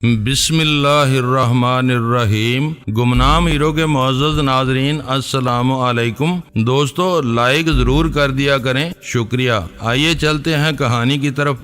بسم اللہ الرحمن الرحیم۔ گمنام ہیرو کے معزز ناظرین السلام علیکم۔ دوستو لائک ضرور کر دیا کریں، شکریہ۔ آئیے چلتے ہیں کہانی کی طرف۔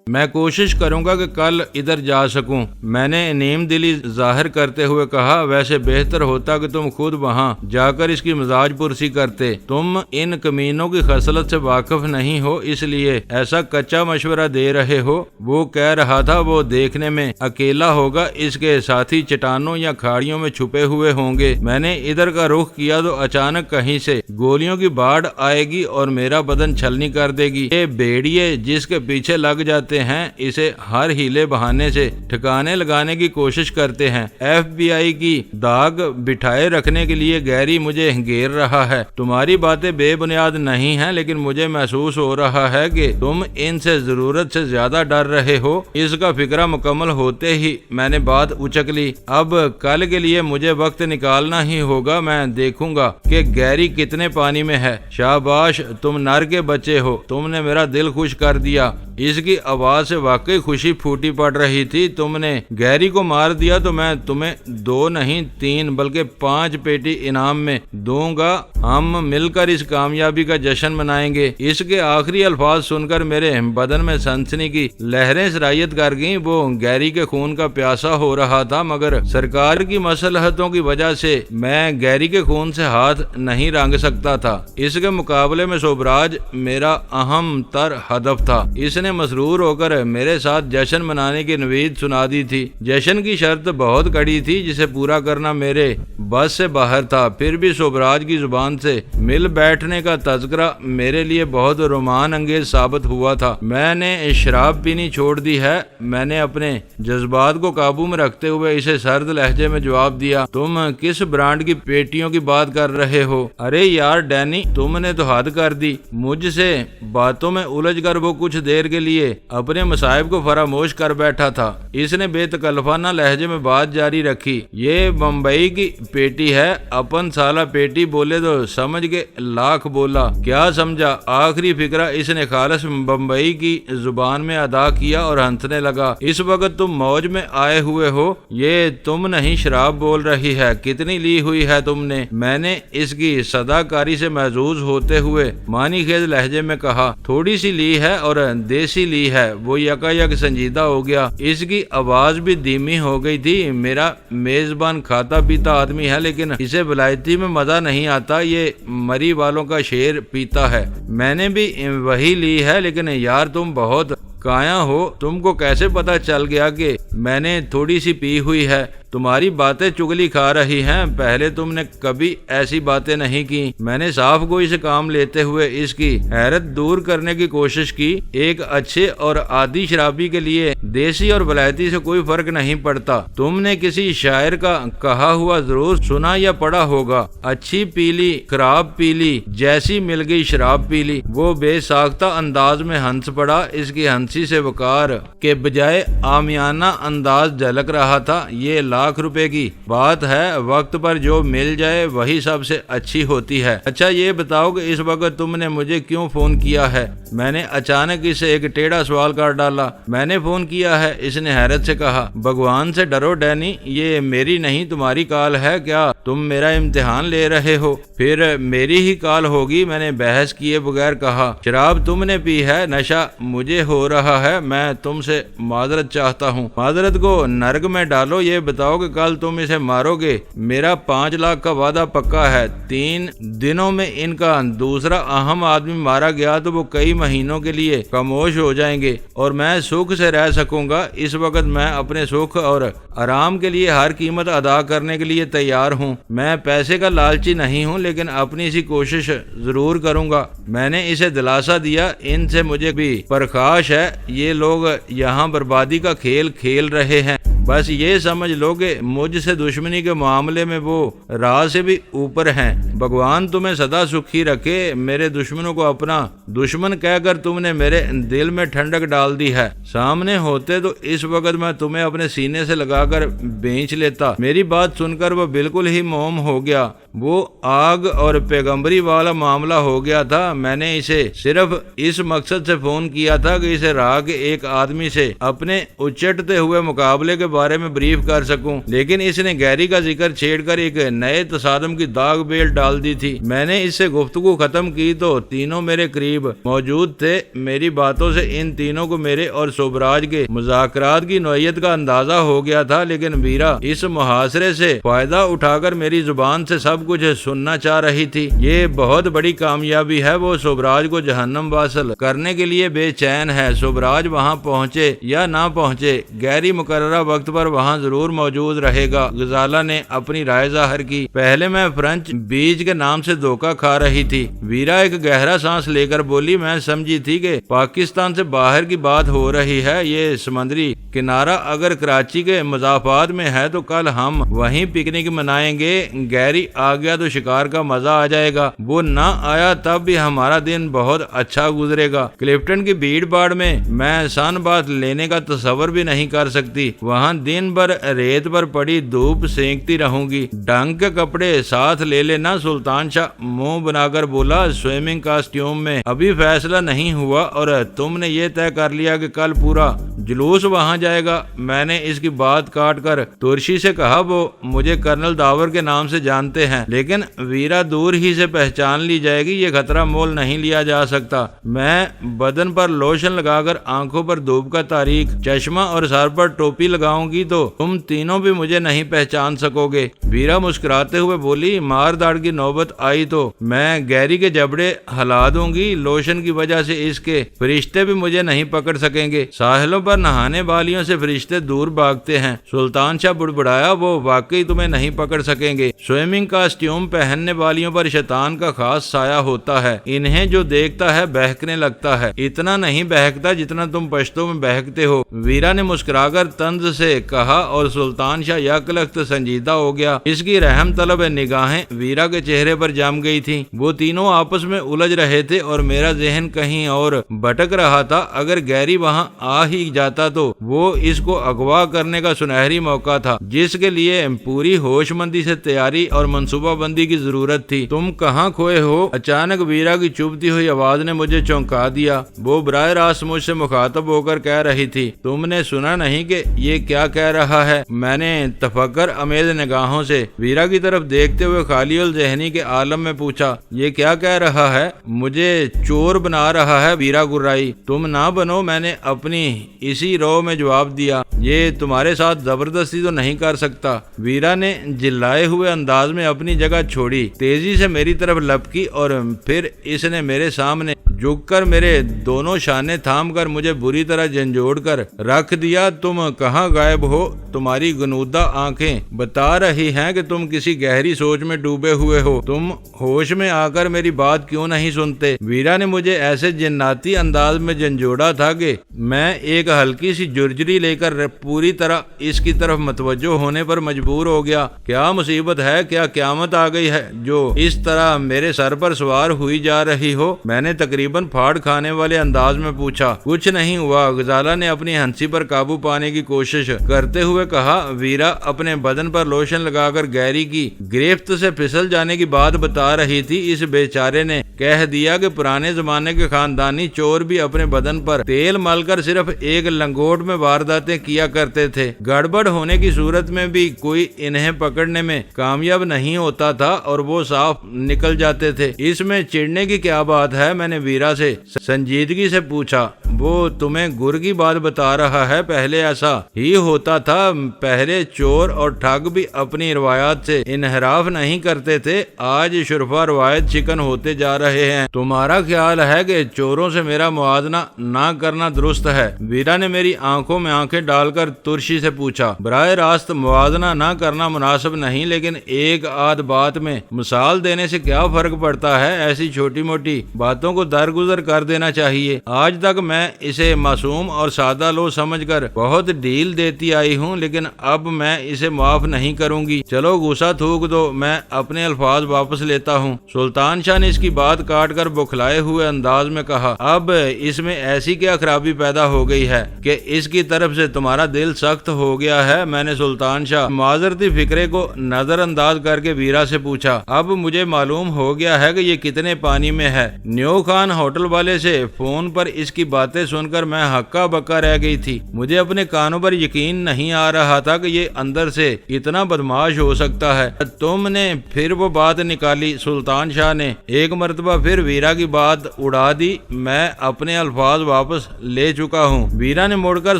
میں کوشش کروں گا کہ کل ادھر جا سکوں، میں نے نیم دلی ظاہر کرتے ہوئے کہا۔ ویسے بہتر ہوتا کہ تم خود وہاں جا کر اس کی مزاج پرسی کرتے، تم ان کمینوں کی خصلت سے واقف نہیں ہو، اس لیے ایسا کچا مشورہ دے رہے ہو۔ وہ کہہ رہا تھا وہ دیکھنے میں اکیلا ہوگا، اس کے ساتھی چٹانوں یا کھاڑیوں میں چھپے ہوئے ہوں گے۔ میں نے ادھر کا رخ کیا تو اچانک کہیں سے گولیوں کی باڑ آئے گی اور میرا بدن چھلنی کر دے گی۔ یہ بھیڑیے جس کے پیچھے لگ جاتے ہیں اسے ہر ہیلے بہانے سے ٹھکانے لگانے کی کوشش کرتے ہیں۔ ایف بی آئی کی داغ بٹھائے رکھنے کے لیے گیری مجھے گھیر رہا ہے۔ تمہاری باتیں بے بنیاد نہیں ہیں، لیکن مجھے محسوس ہو رہا ہے کہ تم ان سے ضرورت سے زیادہ ڈر رہے ہو۔ اس کا فکرہ مکمل ہوتے ہی میں نے بات اچک لی۔ اب کل کے لیے مجھے وقت نکالنا ہی ہوگا، میں دیکھوں گا کہ گیری کتنے پانی میں ہے۔ شاباش، تم نر کے بچے ہو، تم نے میرا دل خوش کر دیا۔ اس کی آواز سے واقعی خوشی پھوٹی پڑ رہی تھی۔ تم نے گیری کو مار دیا تو میں تمہیں 2 نہیں 3 بلکہ 5 پیٹی انعام میں دوں گا۔ ہم مل کر اس کامیابی کا جشن منائیں گے۔ اس کے آخری الفاظ سن کر میرے بدن میں سنسنی کی لہریں سرایت کر گئیں۔ وہ گیری کے خون کا پیاسا ہو رہا تھا، مگر سرکار کی مصلحتوں کی وجہ سے میں گیری کے خون سے ہاتھ نہیں رنگ سکتا تھا۔ اس کے مقابلے میں سوبراج میرا اہم تر ہدف تھا۔ اس نے مسرور ہو کر میرے ساتھ جشن منانے کی نوید سنا دی تھی۔ جشن کی شرط بہت کڑی تھی جسے پورا کرنا میرے بس سے باہر تھا۔ پھر بھی سوبراج کی زبان سے مل بیٹھنے کا تذکرہ میرے لیے بہت رومان انگیز ثابت ہوا تھا۔ میں نے شراب پینی چھوڑ دی ہے، میں نے اپنے جذبات کو قابو میں رکھتے ہوئے اسے سرد لہجے میں جواب دیا۔ تم کس برانڈ کی پیٹیوں کی بات کر رہے ہو؟ ارے یار ڈینی، تم نے تو حد کر دی۔ مجھ سے باتوں میں الجھ کر وہ کچھ دیر کے لیے اپنے مصائب کو فراموش کر بیٹھا تھا۔ اس نے بے تکلفانہ لہجے میں بات جاری رکھی۔ یہ بمبئی کی پیٹی ہے، اپن سالہ پیٹی بولے تو سمجھ کے لاکھ بولا۔ کیا سمجھا؟ آخری فکرہ اس نے خالص بمبئی کی زبان میں ادا کیا اور ہنسنے لگا۔ اس وقت تم موج میں آئے ہوئے ہو، یہ تم نہیں شراب بول رہی ہے۔ کتنی لی ہوئی ہے تم نے؟ میں نے اس کی صداکاری سے محظوظ ہوتے ہوئے معنی خیز لہجے میں کہا۔ تھوڑی سی لی ہے اور دیسی لی ہے۔ وہ یکا سنجیدہ ہو گیا۔ اس کی آواز بھی دھیمی ہو گئی تھی۔ میرا میزبان کھاتا پیتا آدمی ہے، لیکن اسے ولایتی میں مزہ نہیں آتا، یہ مری والوں کا شیر پیتا ہے۔ میں نے بھی وہی لی ہے، لیکن یار تم بہت کایا ہو، تم کو کیسے پتا چل گیا کہ میں نے تھوڑی سی پی ہوئی ہے؟ تمہاری باتیں چگلی کھا رہی ہیں، پہلے تم نے کبھی ایسی باتیں نہیں کی۔ میں نے صاف گوئی سے کام لیتے ہوئے اس کی حیرت دور کرنے کی کوشش کی۔ ایک اچھے اور عادی شرابی کے لیے دیسی اور ولایتی سے کوئی فرق نہیں پڑتا۔ تم نے کسی شاعر کا کہا ہوا ضرور سنا یا پڑھا ہوگا، اچھی پیلی خراب پیلی جیسی مل گئی شراب پیلی۔ وہ بے ساختہ انداز میں ہنس پڑا۔ اس کی ہنسی سے وقار کے بجائے عامیانہ انداز جھلک رہا تھا۔ یہ لاکھ روپے کی بات ہے، وقت پر جو مل جائے وہی سب سے اچھی ہوتی ہے۔ اچھا یہ بتاؤ کہ اس وقت تم نے مجھے کیوں فون کیا ہے؟ میں نے اچانک اسے ایک ٹیڑھا سوال کر ڈالا۔ میں نے فون کیا ہے، اس نے حیرت سے کہا۔ بھگوان سے ڈرو ڈینی، یہ میری نہیں تمہاری کال ہے۔ کیا تم میرا امتحان لے رہے ہو؟ پھر میری ہی کال ہوگی، میں نے بحث کیے بغیر کہا۔ شراب تم نے پی ہے، نشہ مجھے ہو رہا ہے، میں تم سے معذرت چاہتا ہوں۔ معذرت کو نرک میں ڈالو، یہ بتاؤ کہ کل تم اسے مارو گے؟ میرا 5 لاکھ کا وعدہ پکا ہے۔ 3 دنوں میں ان کا دوسرا اہم آدمی مارا گیا تو وہ کئی مہینوں کے لیے خاموش ہو جائیں گے اور میں سکھ سے رہ سکوں گا۔ اس وقت میں اپنے سکھ اور آرام کے لیے ہر قیمت ادا کرنے کے لیے تیار ہوں۔ میں پیسے کا لالچی نہیں ہوں، لیکن اپنی سی کوشش ضرور کروں گا۔ میں نے اسے دلاسا دیا۔ ان سے مجھے بھی پرخاش ہے، یہ لوگ یہاں بربادی کا کھیل کھیل رہے ہیں۔ بس یہ سمجھ لو کہ مجھ سے دشمنی کے معاملے میں وہ راہ سے بھی اوپر ہیں۔ بھگوان تمہیں سدا سکھی رکھے۔ میرے دشمنوں کو اپنا دشمن کہہ کر تم نے میرے دل میں ٹھنڈک ڈال دی ہے۔ سامنے ہوتے تو اس وقت میں تمہیں اپنے سینے سے لگا کر بینچ لیتا۔ میری بات سن کر وہ بالکل ہی موم ہو گیا۔ وہ آگ اور پیغمبری والا معاملہ ہو گیا تھا۔ میں نے اسے صرف اس مقصد سے فون کیا تھا کہ اسے راہ کے ایک آدمی سے اپنے اچٹتے ہوئے مقابلے کے بارے میں بریف کر سکوں، لیکن اس نے گیری کا ذکر چھیڑ کر ایک نئے تصادم کی داغ بیل ڈال دی تھی۔ میں نے اس سے گفتگو ختم کی تو تینوں میرے قریب موجود تھے۔ میری باتوں سے ان تینوں کو میرے اور سوبراج کے مذاکرات کی نوعیت کا اندازہ ہو گیا تھا، لیکن ویرا اس محاصرے سے فائدہ اٹھا کر میری زبان سے سب کچھ سننا چاہ رہی تھی۔ یہ بہت بڑی کامیابی ہے۔ وہ سوبراج کو جہنم واصل کرنے کے لیے بے چین ہے۔ سوبراج وہاں پہنچے یا نہ پہنچے، گیری مقررہ وقت پر وہاں ضرور موجود رہے گا۔ غزالہ نے اپنی رائے ظاہر کی۔ پہلے میں فرنچ بیج کے نام سے دھوکہ کھا رہی تھی۔ ویرا ایک گہرا سانس لے کر بولی، میں سمجھی تھی کہ پاکستان سے باہر کی بات ہو رہی ہے۔ یہ سمندری کنارہ اگر کراچی کے مضافات میں ہے تو کل ہم وہیں پکنک منائیں گے۔ گیری آ گیا تو شکار کا مزہ آ جائے گا، وہ نہ آیا تب بھی ہمارا دن بہت اچھا گزرے گا۔ کلفٹن کی بھیڑ بھاڑ میں میں سن بات لینے کا تصور بھی نہیں کر سکتی۔ وہاں دن بھر ریت پر پڑی دھوپ سینکتی رہوں گی۔ ڈھنگ کے کپڑے ساتھ لے لینا۔ سلطان شاہ منہ بنا کر بولا، سوئمنگ کاسٹیوم میں ابھی فیصلہ نہیں ہوا اور تم نے یہ طے کر لیا کہ کل پورا جلوس وہاں جائے گا؟ میں نے اس کی بات کاٹ کر ترشی سے کہا، وہ مجھے کرنل داور کے نام سے جانتے ہیں، لیکن ویرا دور ہی سے پہچان لی جائے گی۔ یہ خطرہ مول نہیں لیا جا سکتا۔ میں بدن پر لوشن لگا کر آنکھوں پر دھوپ کا تاریک چشمہ اور سر پر ٹوپی لگاؤں گی تو تم تینوں بھی مجھے نہیں پہچان سکو گے۔ ویرا مسکراتے ہوئے بولی، مار داڑ کی نوبت آئی تو میں گیری کے جبڑے ہلا دوں گی۔ لوشن کی وجہ سے اس کے فرشتے بھی مجھے نہیں پکڑ سکیں گے۔ ساحلوں پر نہانے والیوں سے فرشتے دور بھاگتے ہیں۔ سلطان شاہ بڑبڑایا، وہ واقعی تمہیں نہیں پکڑ سکیں گے۔ سوئمنگ کاسٹیوم پہننے والیوں پر شیطان کا خاص سایہ ہوتا ہے۔ انہیں جو دیکھتا ہے بہکنے لگتا ہے، اتنا نہیں بہکتا جتنا تم پشتوں میں بہکتے ہو۔ ویرا نے مسکرا کر طنز سے کہا اور سلطان شاہ یکلخت سنجیدہ ہو گیا۔ اس کی رحم طلب نگاہیں ویرا کے چہرے پر جم گئی تھی۔ وہ تینوں آپس میں الجھ رہے تھے اور میرا ذہن کہیں اور بھٹک رہا تھا۔ اگر گیری وہاں آ ہی جاتا تو وہ اس کو اغوا کرنے کا سنہری موقع تھا، جس کے لیے پوری ہوش مندی سے تیاری اور منصوبہ بندی کی ضرورت تھی۔ تم کہاں کھوئے ہو؟ اچانک ویرا کی چبھتی ہوئی آواز نے مجھے چونکا دیا۔ وہ براہ راست مجھ سے مخاطب ہو کر کہہ رہی تھی، تم نے سنا نہیں کہ یہ کیا کہہ رہا ہے؟ میں نے تفکر امیز نگاہوں سے ویرا کی طرف دیکھتے ہوئے خالی الذہنی کے عالم میں پوچھا، یہ کیا کہہ رہا ہے؟ مجھے چور بنا رہا ہے؟ ویرا گرائی۔ تم نہ بنو، میں نے اپنی اسی رو میں جواب دیا۔ یہ تمہارے ساتھ زبردستی تو نہیں کر سکتا۔ ویرا نے جلائے ہوئے انداز میں اپنی جگہ چھوڑی، تیزی سے میری طرف لپکی اور پھر اس نے میرے سامنے جھک کر میرے دونوں شانے تھام کر مجھے بری طرح جھنجھوڑ کر رکھ دیا۔ تم کہاں غائب ہو؟ تمہاری گنودہ آنکھیں بتا رہی ہیں کہ تم کسی گہری سوچ میں ڈوبے ہوئے ہو۔ تم ہوش میں آ کر میری بات کیوں نہیں سنتے؟ ویرا نے مجھے ایسے جناتی انداز میں جھنجھوڑا تھا کہ میں ایک ہلکی سی جرجری لے کر پوری طرح اس کی طرف متوجہ ہونے پر مجبور ہو گیا۔ کیا مصیبت ہے؟ کیا قیامت آ گئی ہے جو اس طرح میرے سر پر سوار ہوئی جا رہی ہو؟ میں نے تقریباً پھاڑ کھانے والے انداز میں پوچھا۔ کچھ نہیں ہوا، غزالہ نے اپنی ہنسی پر قابو پانے کی کوشش کرتے ہوئے کہا۔ ویرا اپنے بدن پر لوشن لگا کر گیری کی گرفت سے پھسل جانے کی بات بتا رہی تھی۔ اس بیچارے نے کہہ دیا کہ پرانے زمانے کے خاندانی چور بھی اپنے بدن پر تیل مل کر صرف ایک لنگوٹ میں وارداتیں کیا کرتے تھے۔ گڑبڑ ہونے کی صورت میں بھی کوئی انہیں پکڑنے میں کامیاب نہیں ہوتا تھا اور وہ صاف نکل جاتے تھے۔ اس میں چڑھنے کی کیا بات ہے؟ میں نے ویرا سے سنجیدگی سے پوچھا۔ وہ تمہیں گر کی بات بتا رہا ہے۔ پہلے ایسا ہی ہوتا تھا۔ پہلے چور اور ٹھگ بھی اپنی روایات سے انحراف نہیں کرتے تھے۔ آج شرفا روایت چکن ہوتے جا رہے ہیں۔ تمہارا خیال ہے کہ چوروں سے میرا موازنہ نہ کرنا درست ہے؟ ویرا نے میری آنکھوں میں آنکھیں ڈال کر ترشی سے پوچھا۔ براہ راست موازنہ نہ کرنا مناسب نہیں، لیکن ایک آدھ بات میں مثال دینے سے کیا فرق پڑتا ہے؟ ایسی چھوٹی موٹی باتوں کو درگزر کر دینا چاہیے۔ آج تک میں اسے معصوم اور سادہ لو سمجھ کر بہت ڈھیل دیتی آئی ہوں، لیکن اب میں اسے معاف نہیں کروں گی۔ چلو غصہ تھوک دو، میں اپنے الفاظ واپس لیتا ہوں۔ سلطان شاہ نے اس کی بات کاٹ کر بکھلائے ہوئے انداز میں کہا، اب اس میں ایسی کیا خرابی پیدا ہو گئی ہے کہ اس کی طرف سے تمہارا دل سخت ہو گیا ہے؟ میں نے سلطان شاہ معذرتی فکرے کو نظر انداز کر کے ویرا سے پوچھا۔ اب مجھے معلوم ہو گیا ہے کہ یہ کتنے پانی میں ہے۔ نیو خان ہوٹل والے سے فون پر اس کی باتیں سن کر میں ہکا بکا رہ گئی تھی۔ مجھے اپنے کانوں پر یقین نہیں آ رہا تھا کہ یہ اندر سے اتنا بدماش ہو سکتا ہے۔ تم نے پھر وہ بات نکالی۔ سلطان شاہ نے ایک مرتبہ پھر ویرا کی بات اڑا دی۔ میں اپنے الفاظ واپس لے چکا ہوں۔ ویرا نے مڑ کر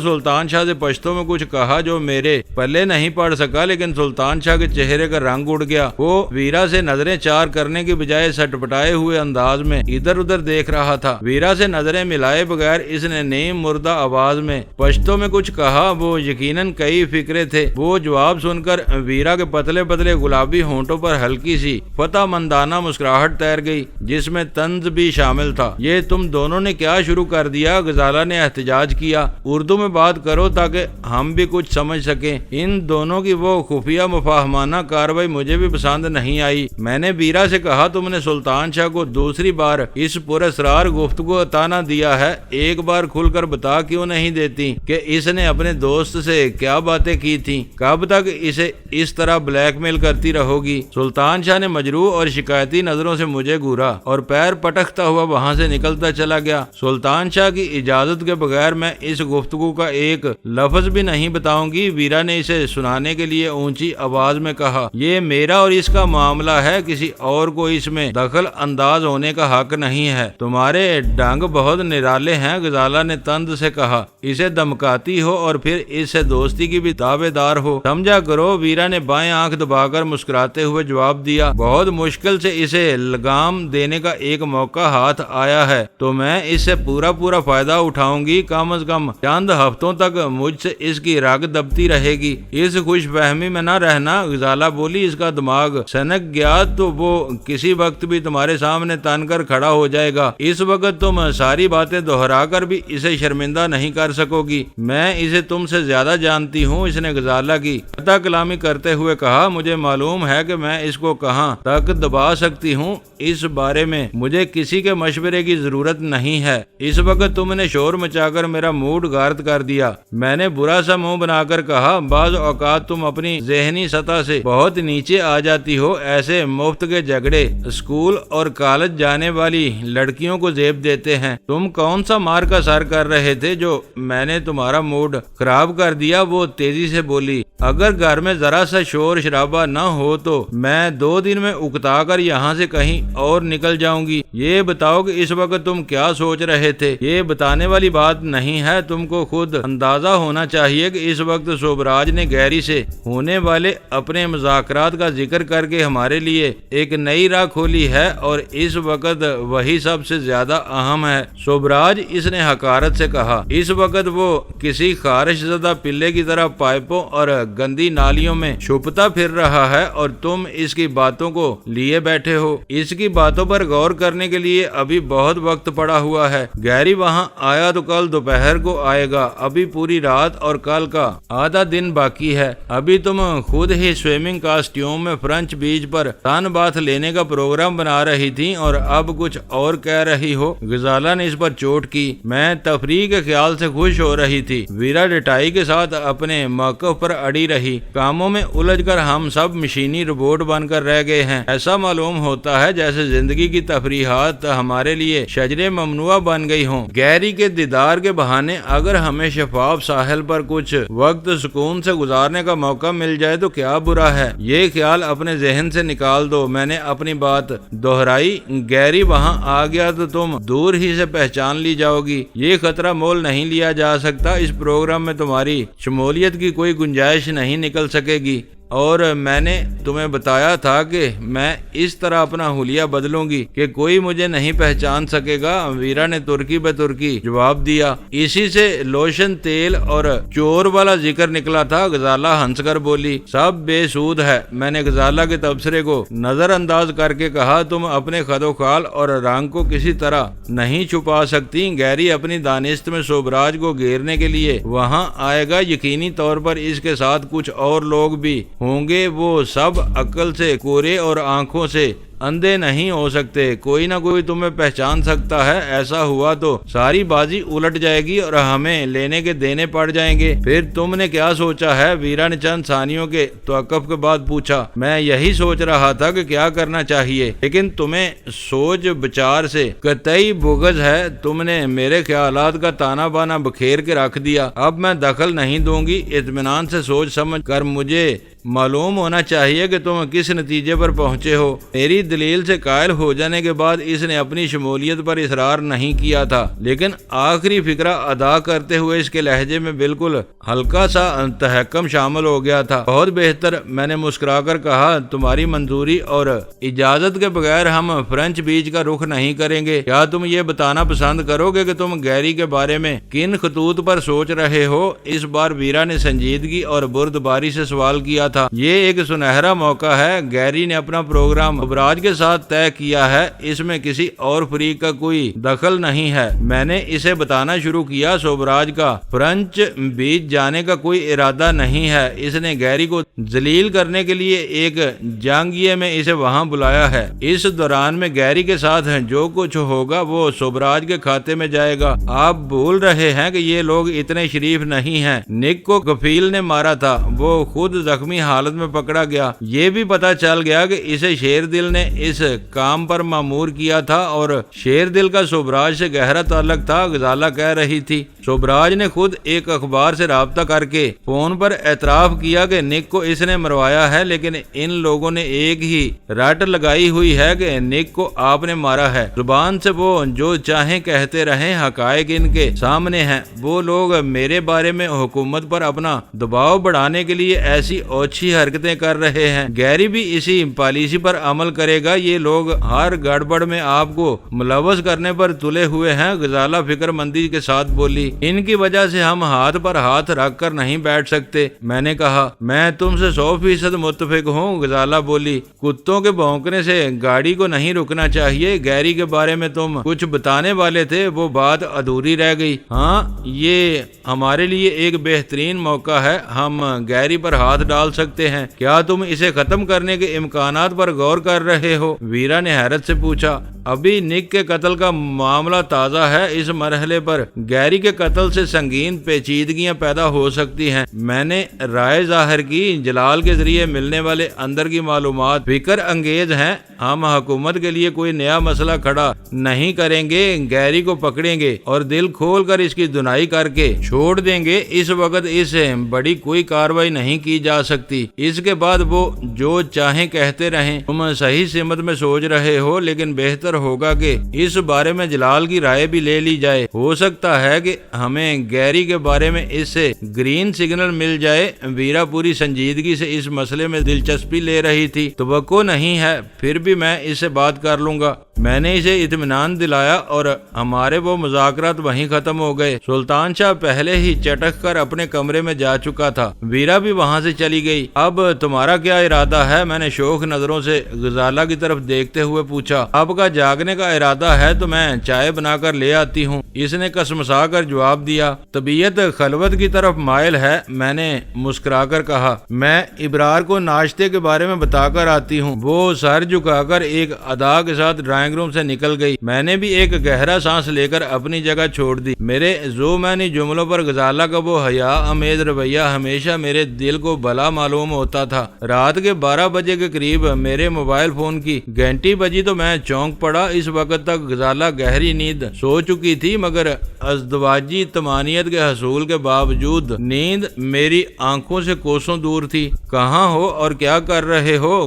سلطان شاہ سے پشتو میں کچھ کہا جو میرے پلے نہیں پڑ سکا، لیکن سلطان شاہ کے چہرے کا رنگ اڑ گیا۔ وہ ویرا سے نظریں چار کرنے کی بجائے سٹپٹائے ہوئے انداز میں ادھر ادھر دیکھ رہا تھا۔ ویرا سے نظریں ملائے بغیر اس نے نیم مردہ آواز میں پشتو میں کچھ کہا۔ وہ یقیناً کئی فکرے تھے۔ وہ جواب سن کر ویرا کے پتلے پتلے گلابی ہونٹوں پر ہلکی سی فتح مندانہ مسکراہٹ تیر گئی، جس میں طنز بھی شامل تھا۔ یہ تم دونوں نے کیا شروع کر دیا؟ غزالہ نے احتجاج کیا۔ اردو میں بات کرو تاکہ ہم بھی کچھ سمجھ سکیں۔ ان دونوں کی وہ خفیہ مفاہمانہ کاروائی مجھے بھی پسند نہیں آئی۔ میں نے ویرا سے کہا، تم نے سلطان شاہ کو دوسری بار اس پراسرار گفتگو عطا نہ دیا ہے، ایک بار کھل کر بتا کیوں نہیں دیتی کہ اس نے اپنے دوست سے کیا باتیں کی تھی؟ کب تک اسے اس طرح بلیک میل کرتی رہو گی؟ سلطان شاہ نے مجروح اور شکایتی نظروں سے مجھے گھورا اور پیر پٹکتا ہوا وہاں سے نکلتا چلا گیا۔ سلطان شاہ کی اجازت کے بغیر میں اس گفتگو کا ایک لفظ بھی نہیں بتاؤں گی، ویرا نے اسے سنانے کے لیے اونچی آواز میں کہا۔ یہ میرا اور اس کا معاملہ ہے، کسی اور کو اس میں دخل انداز ہونے کا حق نہیں ہے۔ تمہارے ڈنگ بہت نرالے ہیں، غزالہ نے طنز سے کہا۔ اسے دمکاتی ہو اور پھر اس سے دوستی کی بھی دعوے دار ہو، سمجھا کرو۔ ویرا نے بائیں آنکھ دبا کر مسکراتے ہوئے جواب دیا۔ بہت مشکل سے اسے لگام دینے کا ایک موقع ہاتھ آیا ہے تو میں اس سے پورا فائدہ اٹھاؤں گی۔ کم از کم چند ہفتوں تک مجھ سے اس کی رگ دبتی رہے گی۔ اس خوش فہمی میں نہ رہنا، غزالہ بولی۔ اس کا دماغ سنک گیا تو وہ کسی وقت بھی تمہارے سامنے تن کر کھڑا ہو جائے گا۔ اس وقت تم ساری باتیں دہرا کر بھی اسے شرمندہ نہیں کر سکو گی۔ میں اسے تم سے زیادہ جانتی ہوں، اس نے غزالہ کی قطع کلامی کرتے ہوئے کہا۔ مجھے معلوم ہے کہ میں اس کو کہاں تک دبا سکتی ہوں۔ اس بارے میں مجھے کسی کے مشورے کی ضرورت نہیں ہے۔ اس وقت تم نے شور مچا کر میرا موڈ غارت کر دیا۔ میں نے برا سا منہ بنا کر کہا، بعض اوقات تم اپنی ذہنی سطح سے بہت نیچے آ جاتی ہو۔ ایسے مفت کے جھگڑے اسکول اور کالج جانے والی لڑکیوں کو زیب دیتے ہیں۔ تم کون سا مار کا سر کر رہے تھے جو میں نے تمہارا موڈ خراب کر دیا؟ وہ تیزی سے بولی۔ اگر گھر میں ذرا سا شور شرابہ نہ ہو تو میں 2 دن میں اکتا کر یہاں سے کہیں اور نکل جاؤں گی۔ یہ بتاؤ کہ اس وقت تم کیا سوچ رہے تھے؟ یہ بتانے والی بات نہیں ہے، تم کو خود اندازہ ہونا چاہیے کہ اس وقت شوبراج نے گیری سے ہونے والے اپنے مذاکرات کا ذکر کر کے ہمارے لیے ایک نئی راہ کھولی ہے اور اس وقت وہی سب سے زیادہ اہم ہے۔ شوبراج، اس نے حقارت سے کہا۔ اس وقت وہ کسی خارش زدہ پلے کی طرح پائپوں اور گندی نالیوں میں چھپتا پھر رہا ہے اور تم اس کی باتوں کو لیے بیٹھے ہو۔ اس کی باتوں پر غور کرنے کے لیے ابھی بہت وقت پڑا ہوا ہے۔ گیری وہاں آیا تو کل دوپہر کو آئے گا۔ ابھی پوری رات اور کل کا آدھا دن باقی ہے۔ ابھی تم خود ہی سوئمنگ کاسٹیوم میں فرنچ بیچ پر سن باتھ لینے کا پروگرام بنا رہی تھی اور اب کچھ اور کہہ رہی ہو۔ غزالہ نے اس پر چوٹ کی۔ میں تفریح کے خیال سے خوش ہو رہی تھی۔ ویرا ڈٹائی کے ساتھ اپنے موقف پر اڑی رہی۔ کاموں میں الجھ کر ہم سب مشینی روبوٹ بن کر رہ گئے ہیں۔ ایسا معلوم ہوتا ہے جیسے زندگی کی تفریحات ہمارے لیے شجرے ممنوع بن گئی ہوں۔ گیری کے دیدار کے بہانے اگر ہمیں شفاف ساحل پر کچھ وقت سکون سے گزارنے کا موقع مل جائے تو کیا برا ہے؟ یہ خیال اپنے ذہن سے نکال دو۔ میں نے اپنی بات دہرائی۔ گیری وہاں آ گیا تو تم دور ہی سے پہچان لی جاؤ گی۔ یہ خطرہ مول نہیں لیا جا سکتا۔ اس پروگرام میں تمہاری شمولیت کی کوئی گنجائش نہیں نکل سکے گی۔ اور میں نے تمہیں بتایا تھا کہ میں اس طرح اپنا حلیہ بدلوں گی کہ کوئی مجھے نہیں پہچان سکے گا۔ ویرا نے ترکی بے ترکی جواب دیا۔ اسی سے لوشن، تیل اور چور والا ذکر نکلا تھا۔ غزالہ ہنس کر بولی، سب بے سود ہے۔ میں نے غزالہ کے تبصرے کو نظر انداز کر کے کہا، تم اپنے خد و خال اور رنگ کو کسی طرح نہیں چھپا سکتی۔ گیری اپنی دانست میں سوبراج کو گھیرنے کے لیے وہاں آئے گا، یقینی طور پر اس کے ساتھ کچھ اور لوگ بھی ہوں گے۔ وہ سب عقل سے کورے اور آنکھوں سے اندھے نہیں ہو سکتے۔ کوئی نہ کوئی تمہیں پہچان سکتا ہے۔ ایسا ہوا تو ساری بازی الٹ جائے گی اور ہمیں لینے کے دینے پڑ جائیں گے۔ پھر تم نے کیا سوچا ہے؟ ویرا نے چند ثانیوں کے توقف کے بعد پوچھا۔ میں یہی سوچ رہا تھا کہ کیا کرنا چاہیے، لیکن تمہیں سوچ بچار سے قطعی بغض ہے۔ تم نے میرے خیالات کا تانا بانا بکھیر کے رکھ دیا۔ اب میں دخل نہیں دوں گی۔ اطمینان سے سوچ سمجھ کر مجھے معلوم ہونا چاہیے کہ تم کس نتیجے پر پہنچے ہو۔ میری دلیل سے قائل ہو جانے کے بعد اس نے اپنی شمولیت پر اصرار نہیں کیا تھا، لیکن آخری فقرہ ادا کرتے ہوئے اس کے لہجے میں بالکل ہلکا سا تحکم شامل ہو گیا تھا۔ بہت بہتر، میں نے مسکرا کر کہا، تمہاری منظوری اور اجازت کے بغیر ہم فرینچ بیچ کا رخ نہیں کریں گے۔ کیا تم یہ بتانا پسند کرو گے کہ تم گیری کے بارے میں کن خطوط پر سوچ رہے ہو؟ اس بار ویرا نے سنجیدگی اور بردباری سے سوال کیا تھا۔ یہ ایک سنہرا موقع ہے۔ گیری نے اپنا پروگرام سوبراج کے ساتھ طے کیا ہے، اس میں کسی اور فریق کا کوئی دخل نہیں ہے۔ میں نے اسے بتانا شروع کیا، سوبراج کا فرینچ بیچ جانے کا کوئی ارادہ نہیں ہے۔ اس نے گیری کو ذلیل کرنے کے لیے ایک جنگیے میں اسے وہاں بلایا ہے۔ اس دوران میں گیری کے ساتھ جو کچھ ہوگا وہ سوبراج کے کھاتے میں جائے گا۔ آپ بھول رہے ہیں کہ یہ لوگ اتنے شریف نہیں ہیں۔ نک کو کفیل نے مارا تھا، وہ خود زخمی حالت میں پکڑا گیا۔ یہ بھی پتا چل گیا کہ اسے شیر دل نے اس کام پر مامور کیا تھا اور شیر دل کا سوبراج سے گہرا تعلق تھا۔ غزالہ کہہ رہی تھی، سوبراج نے خود ایک اخبار سے رابطہ کر کے فون پر اعتراف کیا کہ نک کو اس نے مروایا ہے، لیکن ان لوگوں نے ایک ہی رٹ لگائی ہوئی ہے کہ نک کو آپ نے مارا ہے۔ زبان سے وہ جو چاہیں کہتے رہیں، حقائق ان کے سامنے ہیں۔ وہ لوگ میرے بارے میں حکومت پر اپنا دباؤ بڑھانے کے لیے ایسی اوچھی حرکتیں کر رہے ہیں۔ گیری بھی اسی پالیسی پر عمل کرے گا۔ یہ لوگ ہر گڑبڑ میں آپ کو ملوث کرنے پر تلے ہوئے ہیں۔ غزالہ فکر مندی کے ساتھ بولی، ان کی وجہ سے ہم ہاتھ پر ہاتھ رکھ کر نہیں بیٹھ سکتے۔ میں نے کہا، میں تم سے 100% متفق ہوں۔ غزالہ بولی، کتوں کے بھونکنے سے گاڑی کو نہیں رکنا چاہیے۔ گیری کے بارے میں تم کچھ بتانے والے تھے، وہ بات ادھوری رہ گئی۔ ہاں، یہ ہمارے لیے ایک بہترین موقع ہے، ہم گیری پر ہاتھ ڈال سکتے ہیں۔ کیا تم اسے ختم کرنے کے امکانات پر غور کر رہے ہو؟ ویرا نے حیرت سے پوچھا۔ ابھی نک کے قتل کا معاملہ تازہ ہے، اس مرحلے پر گیری کے قتل سے سنگین پیچیدگیاں پیدا ہو سکتی ہیں۔ میں نے رائے ظاہر کی، جلال کے ذریعے ملنے والے اندر کی معلومات فکر انگیز ہیں۔ ہم حکومت کے لیے کوئی نیا مسئلہ کھڑا نہیں کریں گے، گیری کو پکڑیں گے اور دل کھول کر اس کی دھنائی کر کے چھوڑ دیں گے۔ اس وقت اس سے بڑی کوئی کاروائی نہیں کی جا سکتی۔ اس کے بعد وہ جو چاہیں کہتے رہیں۔ تم صحیح سمت میں سوچ رہے ہو، لیکن بہتر ہوگا کہ اس بارے میں جلال کی رائے بھی لے لی جائے۔ ہو سکتا ہے کہ ہمیں گیری کے بارے میں اس سے گرین سگنل مل جائے۔ ویرا پوری سنجیدگی سے اس مسئلے میں دلچسپی لے رہی تھی۔ توقع نہیں ہے، پھر بھی میں اس سے بات کر لوں گا۔ میں نے اسے اطمینان دلایا اور ہمارے وہ مذاکرات وہیں ختم ہو گئے۔ سلطان شاہ پہلے ہی چٹک کر اپنے کمرے میں جا چکا تھا۔ ویرا بھی وہاں سے چلی گئی۔ اب تمہارا کیا ارادہ ہے؟ میں نے شوخ نظروں سے غزالہ کی طرف دیکھتے ہوئے پوچھا۔ آپ کا جاگنے کا ارادہ ہے تو میں چائے بنا کر لے آتی ہوں، اس نے کسمسا کر جواب دیا۔ طبیعت خلوت کی طرف مائل ہے، میں نے مسکرا کر کہا۔ میں ابرار کو ناشتے کے بارے میں بتا کر آتی ہوں۔ وہ سر جھکا کر ایک ادا کے ساتھ ڈرائنگ روم سے نکل گئی۔ میں نے بھی ایک گہرا سانس لے کر اپنی جگہ چھوڑ دی۔ میرے ذومعنی جملوں پر غزالہ کا وہ حیا امیز رویہ ہمیشہ میرے دل کو بھلا معلوم ہوتا تھا۔ رات کے 12 بجے کے قریب میرے موبائل فون کی گھنٹی بجی تو میں چونک پڑا۔ اس وقت تک غزالہ گہری نیند سو چکی تھی، مگر ازدواجی طمانینت کے حصول کے باوجود نیند میری آنکھوں سے کوسوں دور تھی۔ کہاں ہو اور کیا کر رہے ہو؟